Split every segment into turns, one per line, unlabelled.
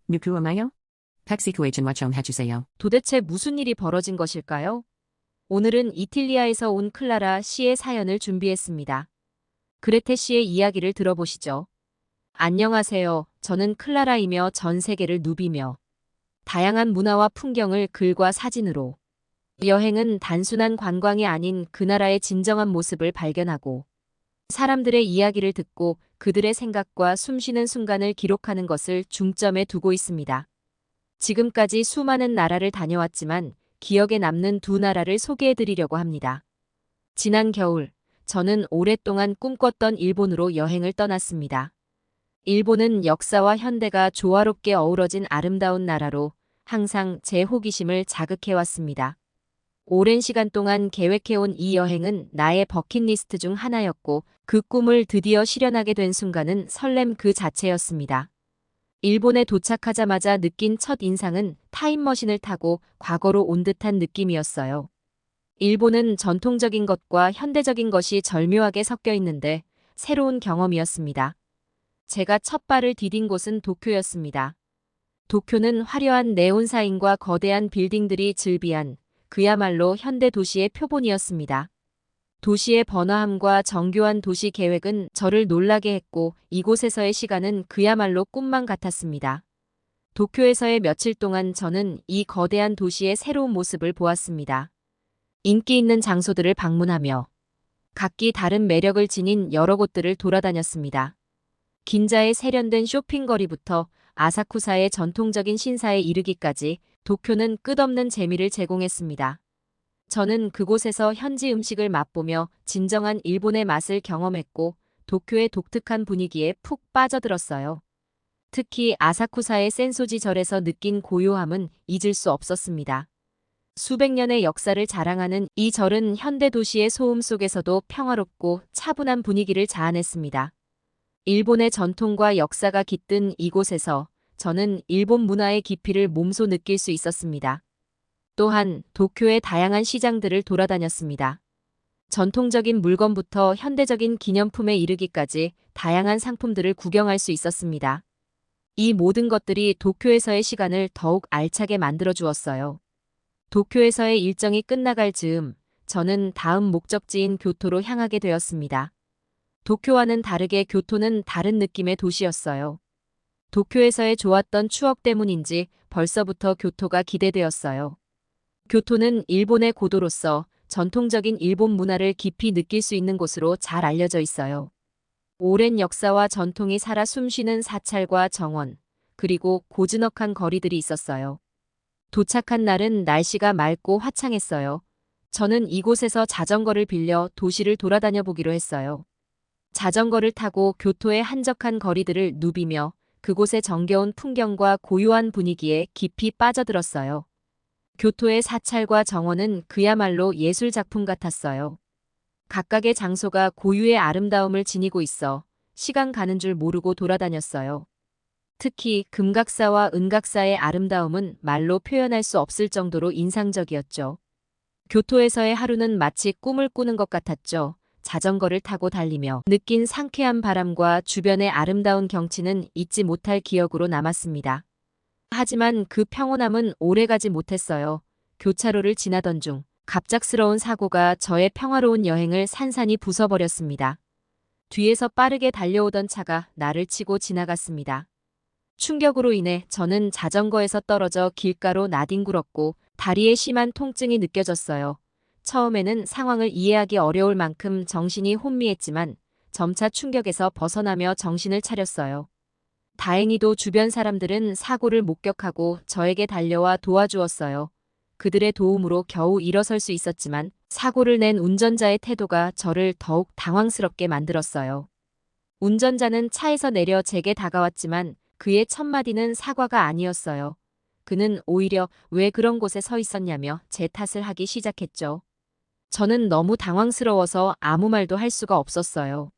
누구마요? 팩시쿠에 전화 좀 해주세요.
도대체 무슨 일이 벌어진 것일까요? 오늘은 이탈리아에서 온 클라라 씨의 사연을 준비했습니다. 그레테 씨의 이야기를 들어보시죠. 안녕하세요. 저는 클라라이며 전 세계를 누비며 다양한 문화와 풍경을 글과 사진으로 여행은 단순한 관광이 아닌 그 나라의 진정한 모습을 발견하고 사람들의 이야기를 듣고 그들의 생각과 숨쉬는 순간을 기록하는 것을 중점에 두고 있습니다. 지금까지 수많은 나라를 다녀왔지만 기억에 남는 두 나라를 소개해드리려고 합니다. 지난 겨울, 저는 오랫동안 꿈꿨던 일본으로 여행을 떠났습니다. 일본은 역사와 현대가 조화롭게 어우러진 아름다운 나라로 항상 제 호기심을 자극해왔습니다. 오랜 시간 동안 계획해온 이 여행은 나의 버킷리스트 중 하나였고 그 꿈을 드디어 실현하게 된 순간은 설렘 그 자체였습니다. 일본에 도착하자마자 느낀 첫 인상은 타임머신을 타고 과거로 온 듯한 느낌이었어요. 일본은 전통적인 것과 현대적인 것이 절묘하게 섞여 있는데 새로운 경험이었습니다. 제가 첫 발을 디딘 곳은 도쿄였습니다. 도쿄는 화려한 네온사인과 거대한 빌딩들이 즐비한 그야말로 현대 도시의 표본이었습니다. 도시의 번화함과 정교한 도시 계획은 저를 놀라게 했고 이곳에서의 시간은 그야말로 꿈만 같았습니다. 도쿄에서의 며칠 동안 저는 이 거대한 도시의 새로운 모습을 보았습니다. 인기 있는 장소들을 방문하며 각기 다른 매력을 지닌 여러 곳들을 돌아다녔습니다. 긴자의 세련된 쇼핑거리부터 아사쿠사의 전통적인 신사에 이르기까지 도쿄는 끝없는 재미를 제공했습니다. 저는 그곳에서 현지 음식을 맛보며 진정한 일본의 맛을 경험했고 도쿄의 독특한 분위기에 푹 빠져들었어요. 특히 아사쿠사의 센소지 절에서 느낀 고요함은 잊을 수 없었습니다. 수백 년의 역사를 자랑하는 이 절은 현대 도시의 소음 속에서도 평화롭고 차분한 분위기를 자아냈습니다. 일본의 전통과 역사가 깃든 이곳에서 저는 일본 문화의 깊이를 몸소 느낄 수 있었습니다. 또한 도쿄의 다양한 시장들을 돌아다녔습니다. 전통적인 물건부터 현대적인 기념품에 이르기까지 다양한 상품들을 구경할 수 있었습니다. 이 모든 것들이 도쿄에서의 시간을 더욱 알차게 만들어 주었어요. 도쿄에서의 일정이 끝나갈 즈음, 저는 다음 목적지인 교토로 향하게 되었습니다. 도쿄와는 다르게 교토는 다른 느낌의 도시였어요. 도쿄에서의 좋았던 추억 때문인지 벌써부터 교토가 기대되었어요. 교토는 일본의 고도로서 전통적인 일본 문화를 깊이 느낄 수 있는 곳으로 잘 알려져 있어요. 오랜 역사와 전통이 살아 숨쉬는 사찰과 정원, 그리고 고즈넉한 거리들이 있었어요. 도착한 날은 날씨가 맑고 화창했어요. 저는 이곳에서 자전거를 빌려 도시를 돌아다녀 보기로 했어요. 자전거를 타고 교토의 한적한 거리들을 누비며 그곳의 정겨운 풍경과 고요한 분위기에 깊이 빠져들었어요. 교토의 사찰과 정원은 그야말로 예술 작품 같았어요. 각각의 장소가 고유의 아름다움을 지니고 있어 시간 가는 줄 모르고 돌아다녔어요. 특히 금각사와 은각사의 아름다움은 말로 표현할 수 없을 정도로 인상적이었죠. 교토에서의 하루는 마치 꿈을 꾸는 것 같았죠. 자전거를 타고 달리며 느낀 상쾌한 바람과 주변의 아름다운 경치는 잊지 못할 기억으로 남았습니다. 하지만 그 평온함은 오래가지 못했어요. 교차로를 지나던 중 갑작스러운 사고가 저의 평화로운 여행을 산산이 부숴버렸습니다. 뒤에서 빠르게 달려오던 차가 나를 치고 지나갔습니다. 충격으로 인해 저는 자전거에서 떨어져 길가로 나뒹굴었고 다리에 심한 통증이 느껴졌어요. 처음에는 상황을 이해하기 어려울 만큼 정신이 혼미했지만 점차 충격에서 벗어나며 정신을 차렸어요. 다행히도 주변 사람들은 사고를 목격하고 저에게 달려와 도와주었어요. 그들의 도움으로 겨우 일어설 수 있었지만 사고를 낸 운전자의 태도가 저를 더욱 당황스럽게 만들었어요. 운전자는 차에서 내려 제게 다가왔지만 그의 첫마디는 사과가 아니었어요. 그는 오히려 왜 그런 곳에 서 있었냐며 제 탓을 하기 시작했죠. 저는 너무 당황스러워서 아무 말도 할 수가 없었어요.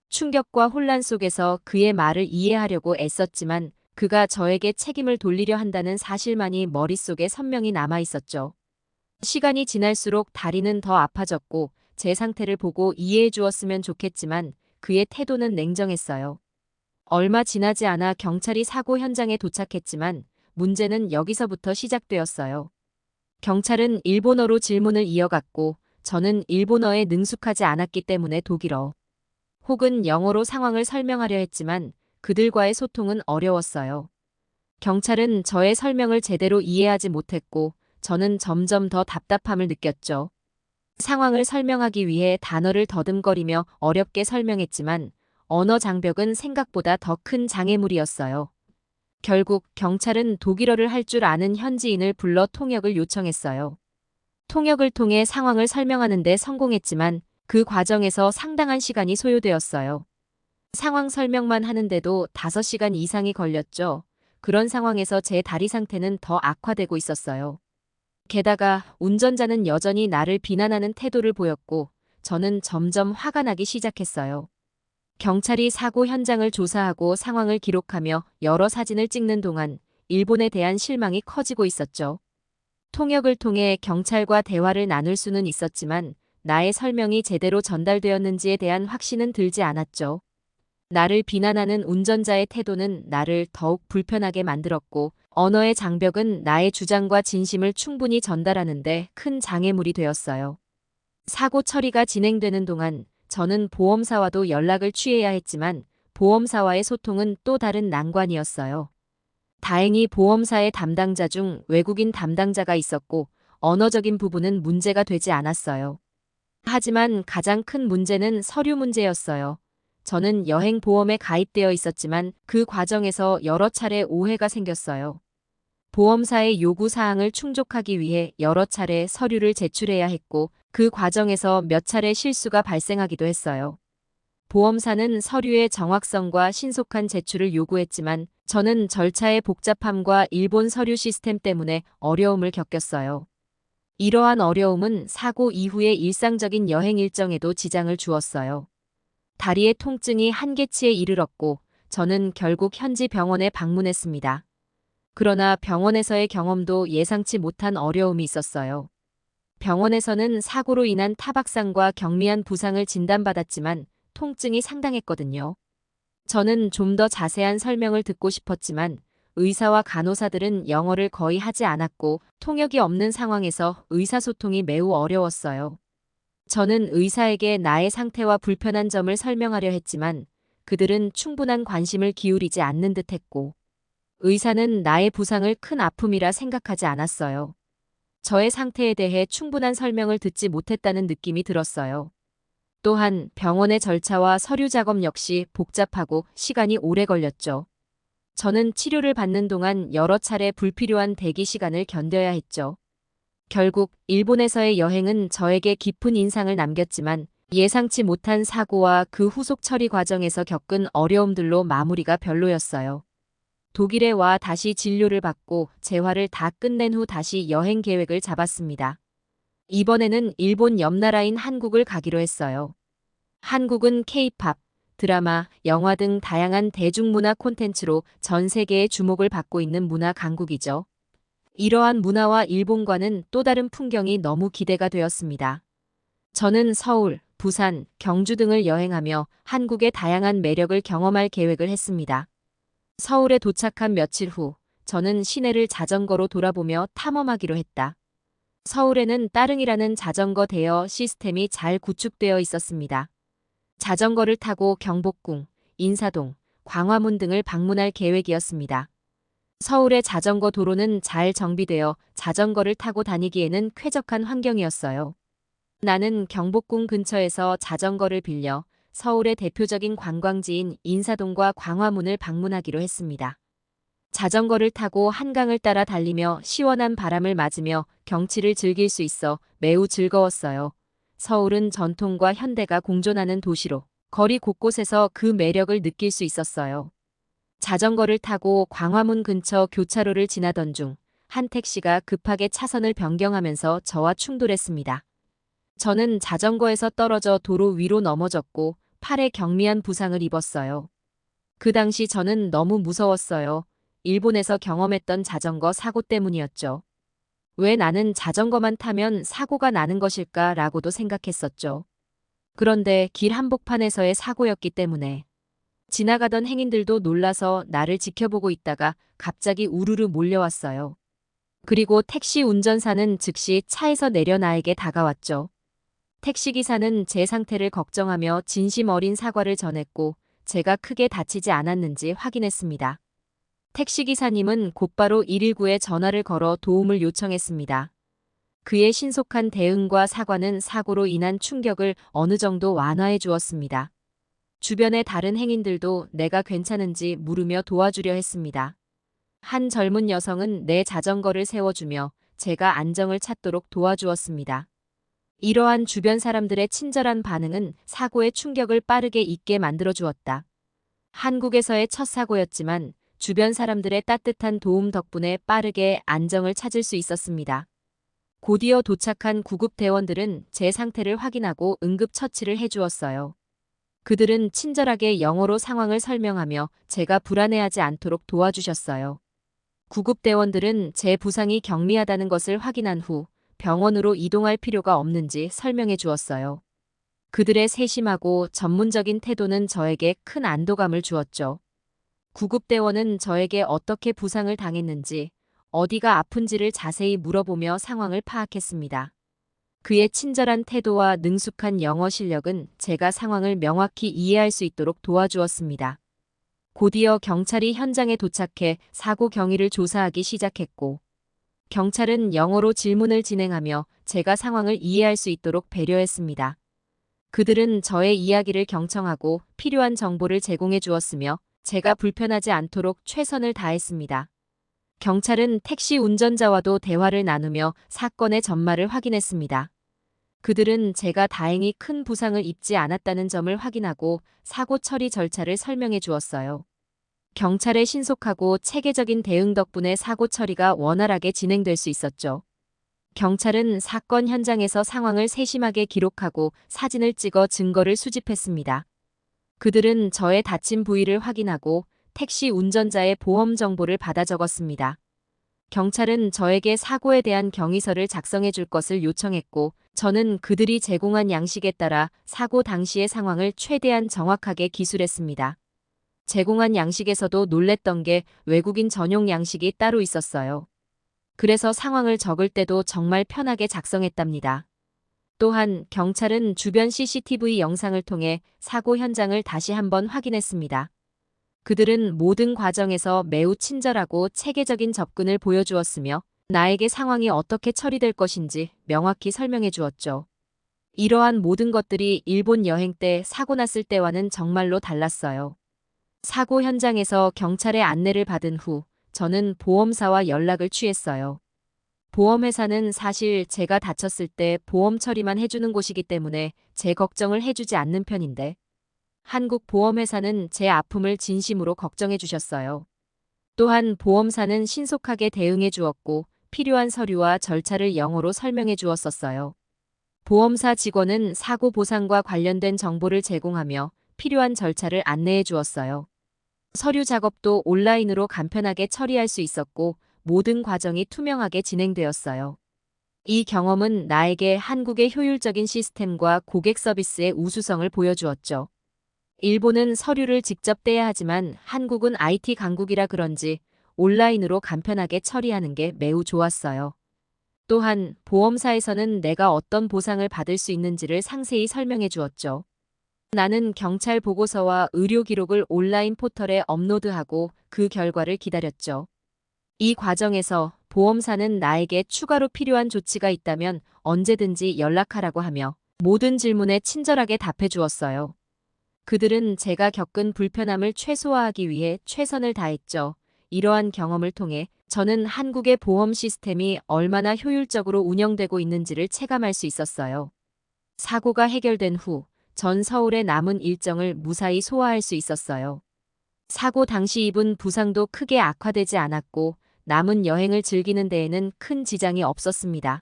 충격과 혼란 속에서 그의 말을 이해하려고 애썼지만 그가 저에게 책임을 돌리려 한다는 사실만이 머릿속에 선명히 남아 있었죠. 시간이 지날수록 다리는 더 아파졌고 제 상태를 보고 이해해 주었으면 좋겠지만 그의 태도는 냉정했어요. 얼마 지나지 않아 경찰이 사고 현장에 도착했지만 문제는 여기서부터 시작되었어요. 경찰은 일본어로 질문을 이어갔고 저는 일본어에 능숙하지 않았기 때문에 독일어 혹은 영어로 상황을 설명하려 했지만 그들과의 소통은 어려웠어요. 경찰은 저의 설명을 제대로 이해하지 못했고 저는 점점 더 답답함을 느꼈죠. 상황을 설명하기 위해 단어를 더듬거리며 어렵게 설명했지만 언어 장벽은 생각보다 더 큰 장애물이었어요. 결국 경찰은 독일어를 할 줄 아는 현지인을 불러 통역을 요청했어요. 통역을 통해 상황을 설명하는 데 성공했지만 그 과정에서 상당한 시간이 소요되었어요. 상황 설명만 하는데도 5시간 이상이 걸렸죠. 그런 상황에서 제 다리 상태는 더 악화되고 있었어요. 게다가 운전자는 여전히 나를 비난하는 태도를 보였고 저는 점점 화가 나기 시작했어요. 경찰이 사고 현장을 조사하고 상황을 기록하며 여러 사진을 찍는 동안 일본에 대한 실망이 커지고 있었죠. 통역을 통해 경찰과 대화를 나눌 수는 있었지만 나의 설명이 제대로 전달되었는지에 대한 확신은 들지 않았죠. 나를 비난하는 운전자의 태도는 나를 더욱 불편하게 만들었고 언어의 장벽은 나의 주장과 진심을 충분히 전달하는데 큰 장애물이 되었어요. 사고 처리가 진행되는 동안 저는 보험사와도 연락을 취해야 했지만 보험사와의 소통은 또 다른 난관이었어요. 다행히 보험사의 담당자 중 외국인 담당자가 있었고 언어적인 부분은 문제가 되지 않았어요. 하지만 가장 큰 문제는 서류 문제였어요. 저는 여행 보험에 가입되어 있었지만 그 과정에서 여러 차례 오해가 생겼어요. 보험사의 요구 사항을 충족하기 위해 여러 차례 서류를 제출해야 했고 그 과정에서 몇 차례 실수가 발생하기도 했어요. 보험사는 서류의 정확성과 신속한 제출을 요구했지만 저는 절차의 복잡함과 일본 서류 시스템 때문에 어려움을 겪었어요. 이러한 어려움은 사고 이후의 일상적인 여행 일정에도 지장을 주었어요. 다리의 통증이 한계치에 이르렀고 저는 결국 현지 병원에 방문했습니다. 그러나 병원에서의 경험도 예상치 못한 어려움이 있었어요. 병원에서는 사고로 인한 타박상과 경미한 부상을 진단받았지만 통증이 상당했거든요. 저는 좀 더 자세한 설명을 듣고 싶었지만 의사와 간호사들은 영어를 거의 하지 않았고 통역이 없는 상황에서 의사소통이 매우 어려웠어요. 저는 의사에게 나의 상태와 불편한 점을 설명하려 했지만 그들은 충분한 관심을 기울이지 않는 듯했고 의사는 나의 부상을 큰 아픔이라 생각하지 않았어요. 저의 상태에 대해 충분한 설명을 듣지 못했다는 느낌이 들었어요. 또한 병원의 절차와 서류 작업 역시 복잡하고 시간이 오래 걸렸죠. 저는 치료를 받는 동안 여러 차례 불필요한 대기 시간을 견뎌야 했죠. 결국 일본에서의 여행은 저에게 깊은 인상을 남겼지만 예상치 못한 사고와 그 후속 처리 과정에서 겪은 어려움들로 마무리가 별로였어요. 독일에 와 다시 진료를 받고 재활을 다 끝낸 후 다시 여행 계획을 잡았습니다. 이번에는 일본 옆 나라인 한국을 가기로 했어요. 한국은 K-팝, 드라마, 영화 등 다양한 대중문화 콘텐츠로 전 세계의 주목을 받고 있는 문화 강국이죠. 이러한 문화와 일본과는 또 다른 풍경이 너무 기대가 되었습니다. 저는 서울, 부산, 경주 등을 여행하며 한국의 다양한 매력을 경험할 계획을 했습니다. 서울에 도착한 며칠 후 저는 시내를 자전거로 돌아보며 탐험하기로 했다. 서울에는 따릉이라는 자전거 대여 시스템이 잘 구축되어 있었습니다. 자전거를 타고 경복궁, 인사동, 광화문 등을 방문할 계획이었습니다. 서울의 자전거 도로는 잘 정비되어 자전거를 타고 다니기에는 쾌적한 환경이었어요. 나는 경복궁 근처에서 자전거를 빌려 서울의 대표적인 관광지인 인사동과 광화문을 방문하기로 했습니다. 자전거를 타고 한강을 따라 달리며 시원한 바람을 맞으며 경치를 즐길 수 있어 매우 즐거웠어요. 서울은 전통과 현대가 공존하는 도시로 거리 곳곳에서 그 매력을 느낄 수 있었어요. 자전거를 타고 광화문 근처 교차로를 지나던 중 한 택시가 급하게 차선을 변경하면서 저와 충돌했습니다. 저는 자전거에서 떨어져 도로 위로 넘어졌고 팔에 경미한 부상을 입었어요. 그 당시 저는 너무 무서웠어요. 일본에서 경험했던 자전거 사고 때문이었죠. 왜 나는 자전거만 타면 사고가 나는 것일까라고도 생각했었죠. 그런데 길 한복판에서의 사고였기 때문에 지나가던 행인들도 놀라서 나를 지켜보고 있다가 갑자기 우르르 몰려왔어요. 그리고 택시 운전사는 즉시 차에서 내려 나에게 다가왔죠. 택시기사는 제 상태를 걱정하며 진심 어린 사과를 전했고 제가 크게 다치지 않았는지 확인했습니다. 택시기사님은 곧바로 119에 전화를 걸어 도움을 요청했습니다. 그의 신속한 대응과 사과는 사고로 인한 충격을 어느 정도 완화해 주었습니다. 주변의 다른 행인들도 내가 괜찮은지 물으며 도와주려 했습니다. 한 젊은 여성은 내 자전거를 세워주며 제가 안정을 찾도록 도와주었습니다. 이러한 주변 사람들의 친절한 반응은 사고의 충격을 빠르게 잊게 만들어 주었다. 한국에서의 첫 사고였지만 주변 사람들의 따뜻한 도움 덕분에 빠르게 안정을 찾을 수 있었습니다. 곧이어 도착한 구급대원들은 제 상태를 확인하고 응급처치를 해주었어요. 그들은 친절하게 영어로 상황을 설명하며 제가 불안해하지 않도록 도와주셨어요. 구급대원들은 제 부상이 경미하다는 것을 확인한 후 병원으로 이동할 필요가 없는지 설명해 주었어요. 그들의 세심하고 전문적인 태도는 저에게 큰 안도감을 주었죠. 구급대원은 저에게 어떻게 부상을 당했는지, 어디가 아픈지를 자세히 물어보며 상황을 파악했습니다. 그의 친절한 태도와 능숙한 영어 실력은 제가 상황을 명확히 이해할 수 있도록 도와주었습니다. 곧이어 경찰이 현장에 도착해 사고 경위를 조사하기 시작했고, 경찰은 영어로 질문을 진행하며 제가 상황을 이해할 수 있도록 배려했습니다. 그들은 저의 이야기를 경청하고 필요한 정보를 제공해 주었으며 제가 불편하지 않도록 최선을 다했습니다. 경찰은 택시 운전자와도 대화를 나누며 사건의 전말을 확인했습니다. 그들은 제가 다행히 큰 부상을 입지 않았다는 점을 확인하고 사고 처리 절차를 설명해 주었어요. 경찰의 신속하고 체계적인 대응 덕분에 사고 처리가 원활하게 진행될 수 있었죠. 경찰은 사건 현장에서 상황을 세심하게 기록하고 사진을 찍어 증거를 수집했습니다. 그들은 저의 다친 부위를 확인하고 택시 운전자의 보험 정보를 받아 적었습니다. 경찰은 저에게 사고에 대한 경위서를 작성해 줄 것을 요청했고 저는 그들이 제공한 양식에 따라 사고 당시의 상황을 최대한 정확하게 기술했습니다. 제공한 양식에서도 놀랬던 게 외국인 전용 양식이 따로 있었어요. 그래서 상황을 적을 때도 정말 편하게 작성했답니다. 또한 경찰은 주변 CCTV 영상을 통해 사고 현장을 다시 한번 확인했습니다. 그들은 모든 과정에서 매우 친절하고 체계적인 접근을 보여주었으며 나에게 상황이 어떻게 처리될 것인지 명확히 설명해 주었죠. 이러한 모든 것들이 일본 여행 때 사고 났을 때와는 정말로 달랐어요. 사고 현장에서 경찰의 안내를 받은 후 저는 보험사와 연락을 취했어요. 보험회사는 사실 제가 다쳤을 때 보험 처리만 해주는 곳이기 때문에 제 걱정을 해주지 않는 편인데 한국 보험회사는 제 아픔을 진심으로 걱정해 주셨어요. 또한 보험사는 신속하게 대응해 주었고 필요한 서류와 절차를 영어로 설명해 주었었어요. 보험사 직원은 사고 보상과 관련된 정보를 제공하며 필요한 절차를 안내해 주었어요. 서류 작업도 온라인으로 간편하게 처리할 수 있었고 모든 과정이 투명하게 진행되었어요. 이 경험은 나에게 한국의 효율적인 시스템과 고객 서비스의 우수성을 보여주었죠. 일본은 서류를 직접 떼야 하지만 한국은 IT 강국이라 그런지 온라인으로 간편하게 처리하는 게 매우 좋았어요. 또한 보험사에서는 내가 어떤 보상을 받을 수 있는지를 상세히 설명해 주었죠. 나는 경찰 보고서와 의료 기록을 온라인 포털에 업로드하고 그 결과를 기다렸죠. 이 과정에서 보험사는 나에게 추가로 필요한 조치가 있다면 언제든지 연락하라고 하며 모든 질문에 친절하게 답해 주었어요. 그들은 제가 겪은 불편함을 최소화하기 위해 최선을 다했죠. 이러한 경험을 통해 저는 한국의 보험 시스템이 얼마나 효율적으로 운영되고 있는지를 체감할 수 있었어요. 사고가 해결된 후 전 서울의 남은 일정을 무사히 소화할 수 있었어요. 사고 당시 입은 부상도 크게 악화되지 않았고 남은 여행을 즐기는 데에는 큰 지장이 없었습니다.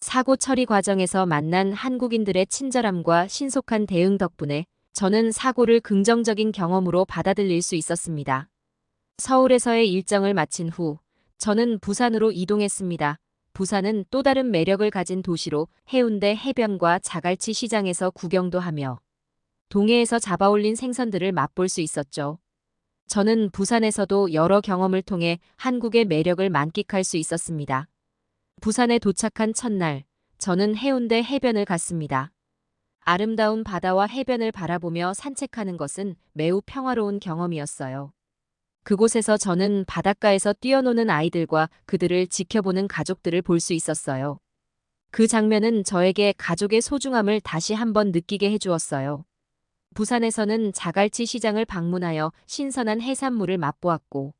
사고 처리 과정에서 만난 한국인들의 친절함과 신속한 대응 덕분에 저는 사고를 긍정적인 경험으로 받아들일 수 있었습니다. 서울에서의 일정을 마친 후 저는 부산으로 이동했습니다. 부산은 또 다른 매력을 가진 도시로 해운대 해변과 자갈치 시장에서 구경도 하며 동해에서 잡아올린 생선들을 맛볼 수 있었죠. 저는 부산에서도 여러 경험을 통해 한국의 매력을 만끽할 수 있었습니다. 부산에 도착한 첫날, 저는 해운대 해변을 갔습니다. 아름다운 바다와 해변을 바라보며 산책하는 것은 매우 평화로운 경험이었어요. 그곳에서 저는 바닷가에서 뛰어노는 아이들과 그들을 지켜보는 가족들을 볼 수 있었어요. 그 장면은 저에게 가족의 소중함을 다시 한번 느끼게 해주었어요. 부산에서는 자갈치 시장을 방문하여 신선한 해산물을 맛보았고,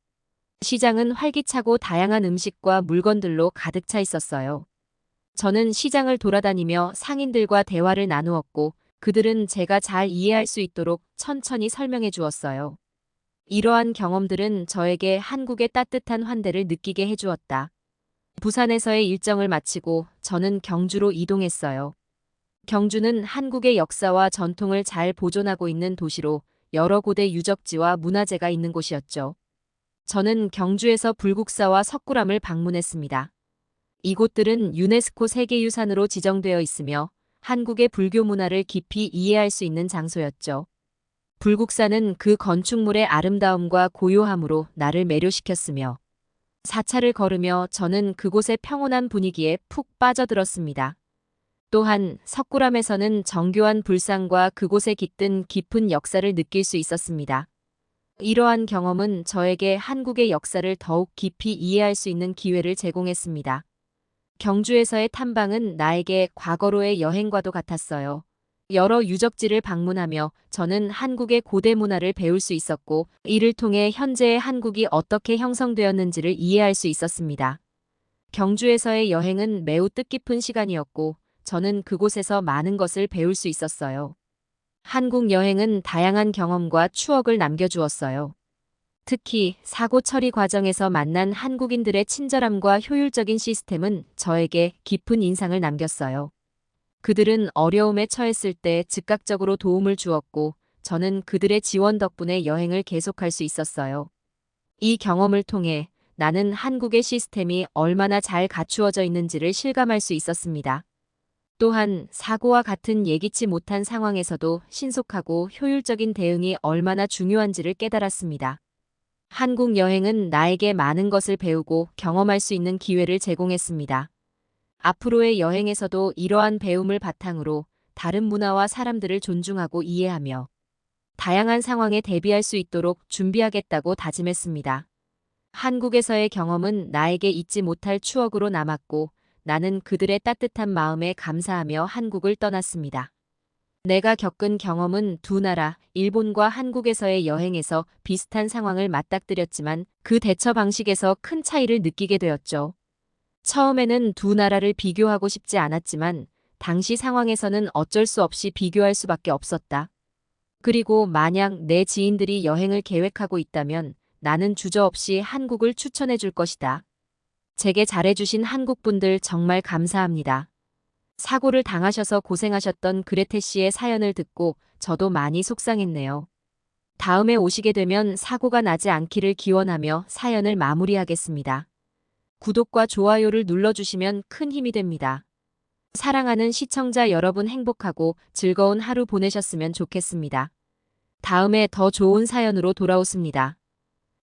시장은 활기차고 다양한 음식과 물건들로 가득 차 있었어요. 저는 시장을 돌아다니며 상인들과 대화를 나누었고, 그들은 제가 잘 이해할 수 있도록 천천히 설명해 주었어요. 이러한 경험들은 저에게 한국의 따뜻한 환대를 느끼게 해주었다. 부산에서의 일정을 마치고 저는 경주로 이동했어요. 경주는 한국의 역사와 전통을 잘 보존하고 있는 도시로 여러 곳의 유적지와 문화재가 있는 곳이었죠. 저는 경주에서 불국사와 석굴암을 방문했습니다. 이곳들은 유네스코 세계유산으로 지정되어 있으며 한국의 불교 문화를 깊이 이해할 수 있는 장소였죠. 불국사는 그 건축물의 아름다움과 고요함으로 나를 매료시켰으며, 사찰을 걸으며 저는 그곳의 평온한 분위기에 푹 빠져들었습니다. 또한 석굴암에서는 정교한 불상과 그곳에 깃든 깊은 역사를 느낄 수 있었습니다. 이러한 경험은 저에게 한국의 역사를 더욱 깊이 이해할 수 있는 기회를 제공했습니다. 경주에서의 탐방은 나에게 과거로의 여행과도 같았어요. 여러 유적지를 방문하며 저는 한국의 고대 문화를 배울 수 있었고, 이를 통해 현재의 한국이 어떻게 형성되었는지를 이해할 수 있었습니다. 경주에서의 여행은 매우 뜻깊은 시간이었고, 저는 그곳에서 많은 것을 배울 수 있었어요. 한국 여행은 다양한 경험과 추억을 남겨주었어요. 특히 사고 처리 과정에서 만난 한국인들의 친절함과 효율적인 시스템은 저에게 깊은 인상을 남겼어요. 그들은 어려움에 처했을 때 즉각적으로 도움을 주었고, 저는 그들의 지원 덕분에 여행을 계속할 수 있었어요. 이 경험을 통해 나는 한국의 시스템이 얼마나 잘 갖추어져 있는지를 실감할 수 있었습니다. 또한 사고와 같은 예기치 못한 상황에서도 신속하고 효율적인 대응이 얼마나 중요한지를 깨달았습니다. 한국 여행은 나에게 많은 것을 배우고 경험할 수 있는 기회를 제공했습니다. 앞으로의 여행에서도 이러한 배움을 바탕으로 다른 문화와 사람들을 존중하고 이해하며 다양한 상황에 대비할 수 있도록 준비하겠다고 다짐했습니다. 한국에서의 경험은 나에게 잊지 못할 추억으로 남았고, 나는 그들의 따뜻한 마음에 감사하며 한국을 떠났습니다. 내가 겪은 경험은 두 나라, 일본과 한국에서의 여행에서 비슷한 상황을 맞닥뜨렸지만 그 대처 방식에서 큰 차이를 느끼게 되었죠. 처음에는 두 나라를 비교하고 싶지 않았지만 당시 상황에서는 어쩔 수 없이 비교할 수밖에 없었다. 그리고 만약 내 지인들이 여행을 계획하고 있다면 나는 주저없이 한국을 추천해 줄 것이다. 제게 잘해주신 한국분들 정말 감사합니다. 사고를 당하셔서 고생하셨던 그레테 씨의 사연을 듣고 저도 많이 속상했네요. 다음에 오시게 되면 사고가 나지 않기를 기원하며 사연을 마무리하겠습니다. 구독과 좋아요를 눌러주시면 큰 힘이 됩니다. 사랑하는 시청자 여러분 행복하고 즐거운 하루 보내셨으면 좋겠습니다. 다음에 더 좋은 사연으로 돌아오습니다.